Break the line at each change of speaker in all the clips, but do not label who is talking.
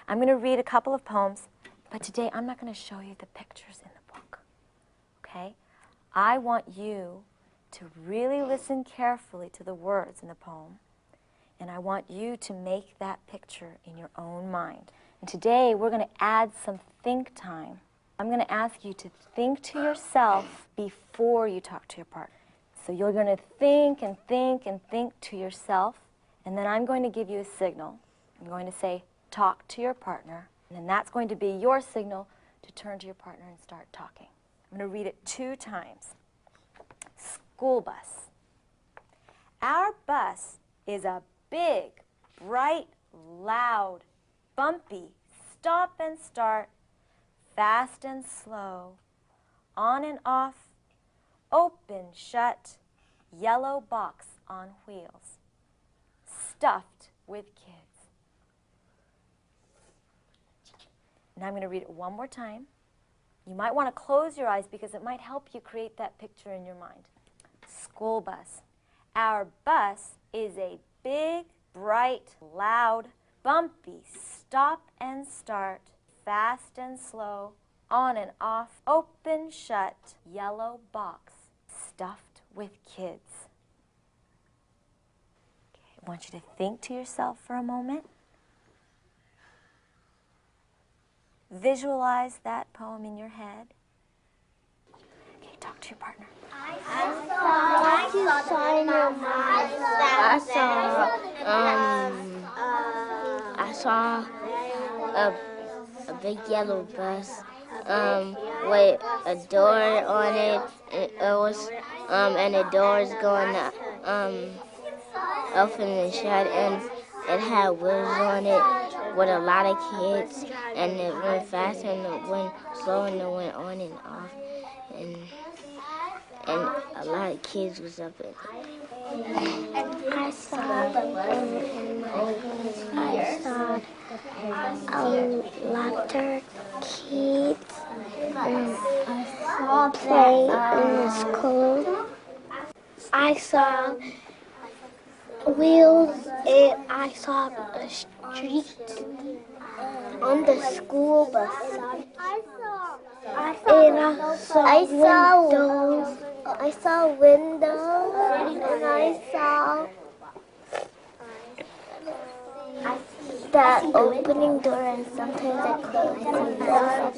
I'm going to read a couple of poems, but today I'm not going to show you the pictures in the book, okay? I want you to really listen carefully to the words in the poem, and I want you to make that picture in your own mind. And today we're going to add some think time. I'm going to ask you to think to yourself before you talk to your partner. So you're going to think and think and think to yourself, and then I'm going to give you a signal. I'm going to say, talk to your partner, and then that's going to be your signal to turn to your partner and start talking. I'm going to read it 2 times. School bus. Our bus is a big, bright, loud, bumpy, stop and start, fast and slow, on and off, open, shut, yellow box on wheels, stuffed with kids. Now I'm going to read it one more time. You might want to close your eyes because it might help you create that picture in your mind. School bus. Our bus is a big, bright, loud, bumpy, stop and start, fast and slow, on and off, open, shut, yellow box, stuffed with kids. Okay, I want you to think to yourself for a moment. Visualize that poem in your head. Okay, talk to your partner.
I saw a big yellow bus with a door on it. And the doors going open and shut, and it had wheels on it with a lot of kids, and it went fast and it went slow and it went on and off, and a lot of kids was up in it.
I saw a lot of kids playing in the school. I saw wheels, and I saw a street on the school bus. I saw windows, and I saw that opening door, and sometimes I close the door.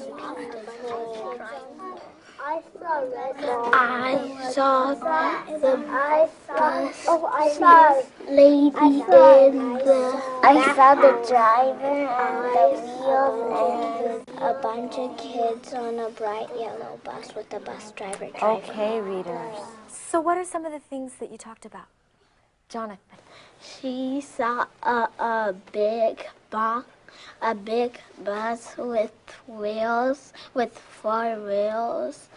I saw the bus lady I saw the driver and the wheels and a bunch of kids on a bright yellow bus with the bus driver driving.
Okay, readers. So what are some of the things that you talked about? Jonathan.
She saw a big bus with wheels, with 4 wheels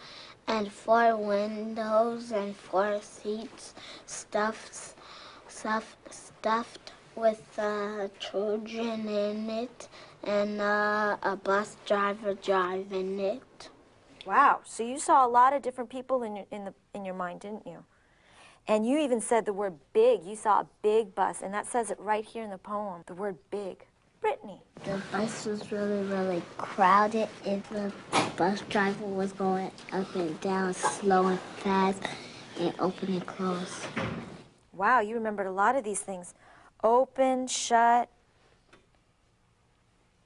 and 4 windows and 4 seats, stuffed with children in it, and a bus driver driving it.
Wow, so you saw a lot of different people in your mind, didn't you? And you even said the word big. You saw a big bus, and that says it right here in the poem, the word big. Brittany.
The bus was really, really crowded, and the bus driver was going up and down, slow and fast, and open and close.
Wow, you remembered a lot of these things. Open, shut,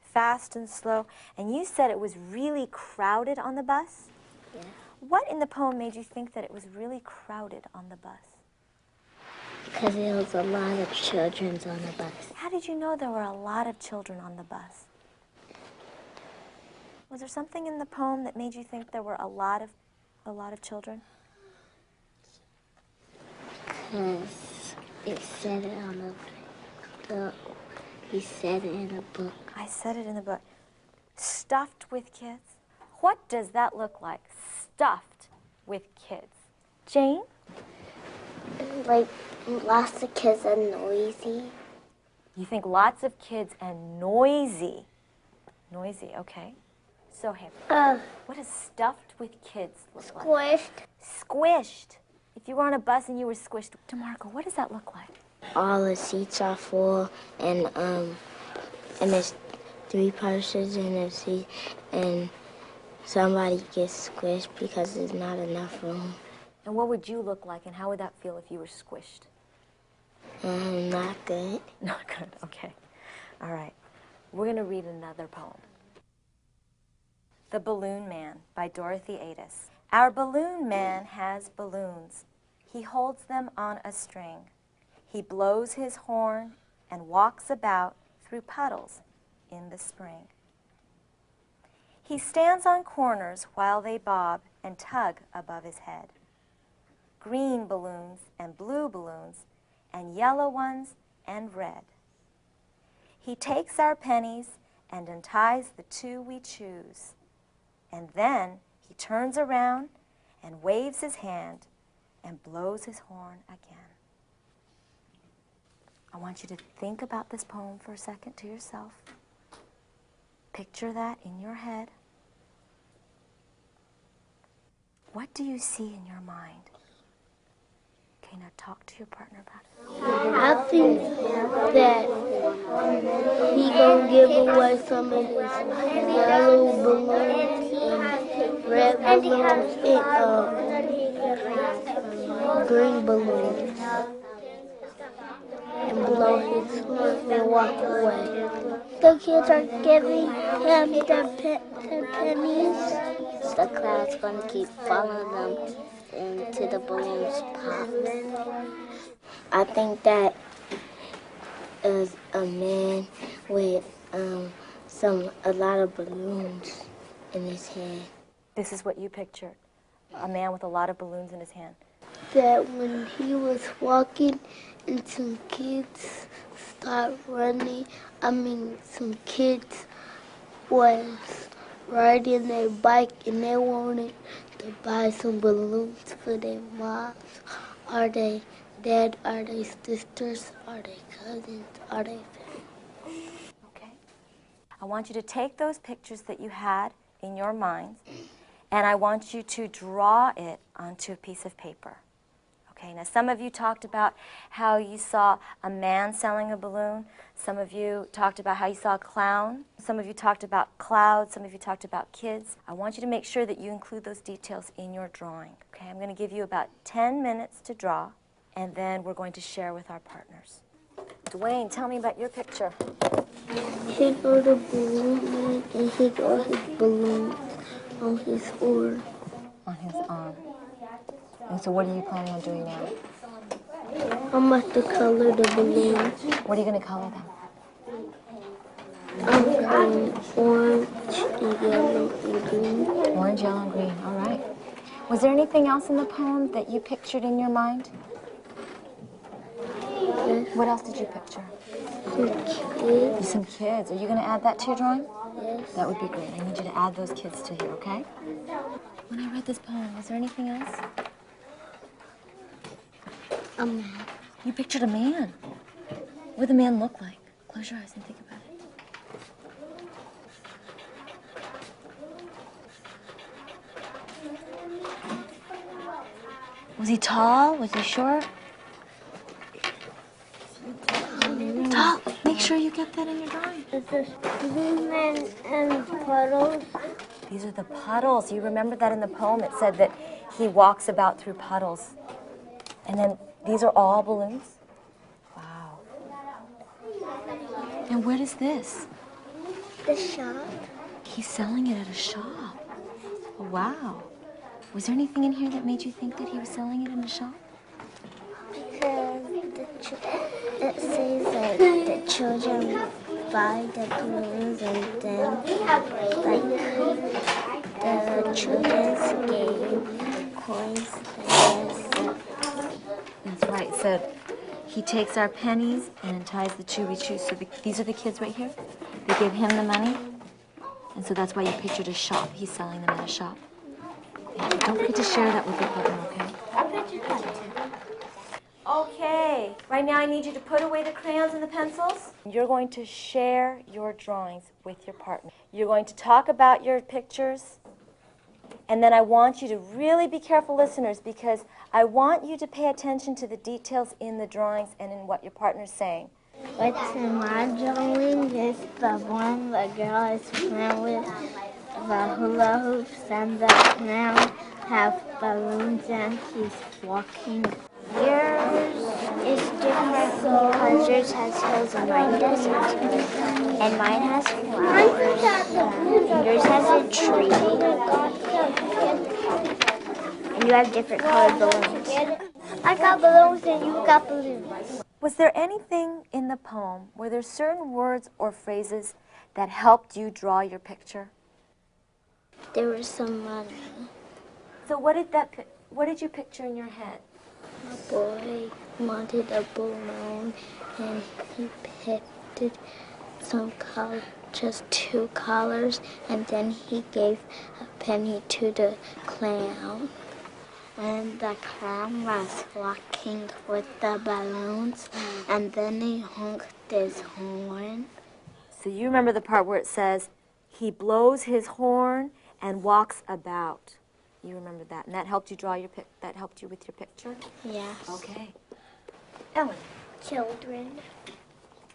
fast and slow. And you said it was really crowded on the bus?
Yeah.
What in the poem made you think that it was really crowded on the bus?
Because there was a lot of children on the bus.
How did you know there were a lot of children on the bus? Was there something in the poem that made you think there were a lot of children?
Because it said it on he said it in a book.
I said it in the book. Stuffed with kids? What does that look like? Stuffed with kids. Jane?
Like lots of kids and noisy.
You think lots of kids and noisy. Noisy, okay. So, Haley, what does stuffed with kids look like? Squished. If you were on a bus and you were squished. DeMarco, what does that look like?
All the seats are full, and three persons in a seat and somebody gets squished because there's not enough room.
And what would you look like, and how would that feel if you were squished?
Not good.
Not good, okay. All right. We're going to read another poem. The Balloon Man by Dorothy Adas. Our balloon man has balloons. He holds them on a string. He blows his horn and walks about through puddles in the spring. He stands on corners while they bob and tug above his head. Green balloons and blue balloons and yellow ones and red. He takes our pennies and unties the two we choose. And then he turns around and waves his hand and blows his horn again. I want you to think about this poem for a second to yourself. Picture that in your head. What do you see in your mind? Okay, now talk to your partner about it.
I think that he gonna give away some of his yellow balloons and red balloons and green balloons and blow his horn and walk away.
The kids are giving him their pennies.
The cloud's gonna keep following them until the balloons pop. I think that is a man with a lot of balloons in his head.
This is what you pictured. A man with a lot of balloons in his hand.
That when he was walking and some kids start running, some kids was riding their bike and they wanted to buy some balloons for their moms. Are they dad? Are they sisters? Are they cousins? Are they family?
Okay. I want you to take those pictures that you had in your minds, and I want you to draw it onto a piece of paper. Okay, now some of you talked about how you saw a man selling a balloon. Some of you talked about how you saw a clown. Some of you talked about clouds. Some of you talked about kids. I want you to make sure that you include those details in your drawing. Okay, I'm going to give you about 10 minutes to draw, and then we're going to share with our partners. Dwayne, tell me about your picture.
He got a balloon man and he got his balloons on his arm.
On his arm. And so what are you planning on doing now?
I'm about to color the balloons.
What are you going to color them?
I'm going orange and yellow and green.
Orange, yellow, and green. All right. Was there anything else in the poem that you pictured in your mind?
Yes.
What else did you picture?
Some kids.
Some kids. Are you going to add that to your drawing?
Yes.
That would be great. I need you to add those kids to here, okay? When I read this poem, was there anything else?
A man.
You pictured a man. What would the man look like? Close your eyes and think about it. Was he tall? Was he short? Tall. Make sure you get that in your drawing.
Is this balloon man and puddles?
These are the puddles. You remember that in the poem it said that he walks about through puddles. And then these are all balloons? Wow. And what is this?
The shop.
He's selling it at a shop. Oh, wow. Was there anything in here that made you think that he was selling it in a shop?
Because it says that the children buy the balloons and then the children's game coins.
That's right. It said he takes our pennies and unties the two we choose. So these are the kids right here. They give him the money. And so that's why you pictured a shop. He's selling them at a shop. Yeah, don't forget to share that with your partner, okay?
I pictured that too.
Okay. Right now I need you to put away the crayons and the pencils. You're going to share your drawings with your partner. You're going to talk about your pictures. And then I want you to really be careful listeners, because I want you to pay attention to the details in the drawings and in what your partner's saying.
What's in my drawing is the one the girl is playing with the hula hoops and the clown have balloons and he's walking.
Yours is different because yours has hills and mine doesn't. And mine has flowers. And yours has a tree. And you have different colored balloons. I got balloons and you got balloons.
Was there anything in the poem, were there certain words or phrases that helped you draw your picture?
There was some money.
So what did you picture in your head?
A boy wanted a balloon and he picked some color, just 2 colors, and then he gave a penny to the clown. And the clown was walking with the balloons, and then he honked his horn.
So you remember the part where it says, he blows his horn and walks about. You remember that, and that helped you that helped you with your picture?
Yes.
Okay. Ellen?
Children.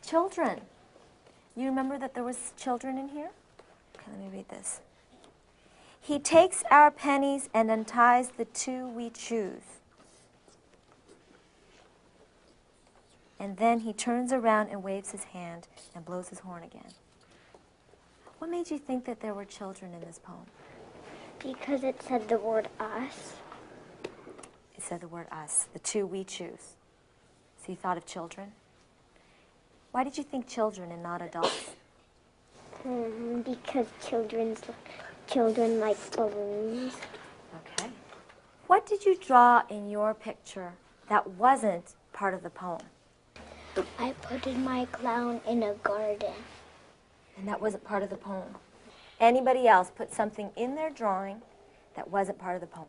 Children. You remember that there was children in here? Okay, let me read this. He takes our pennies and unties the 2 we choose. And then he turns around and waves his hand and blows his horn again. What made you think that there were children in this poem?
Because it said the word us.
It said the word us, the 2 we choose. So you thought of children? Why did you think children and not adults?
Because children like balloons.
Okay. What did you draw in your picture that wasn't part of the poem?
I put my clown in a garden.
And that wasn't part of the poem. Anybody else put something in their drawing that wasn't part of the poem?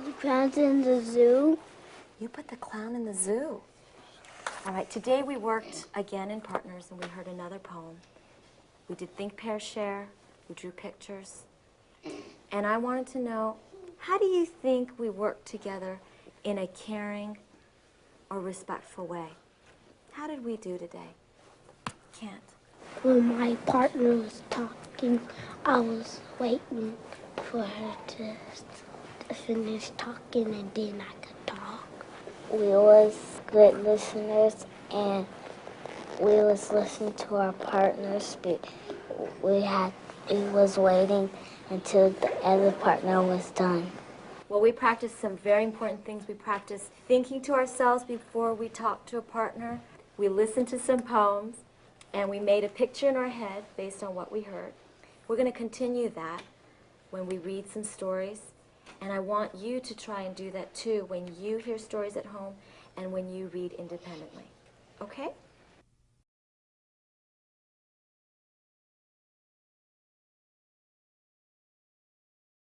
The clown's in the zoo.
You put the clown in the zoo. All right, today we worked again in partners and we heard another poem. We did Think, Pair, Share. We drew pictures. And I wanted to know, how do you think we worked together in a caring or respectful way? How did we do today? Can't.
When my partner was talking, I was waiting for her to finish talking and then I could talk. We was good listeners and we was listening to our partners. We was waiting until the other partner was done.
Well, we practiced some very important things. We practiced thinking to ourselves before we talked to a partner. We listened to some poems, and we made a picture in our head based on what we heard. We're going to continue that when we read some stories, and I want you to try and do that too when you hear stories at home and when you read independently. Okay?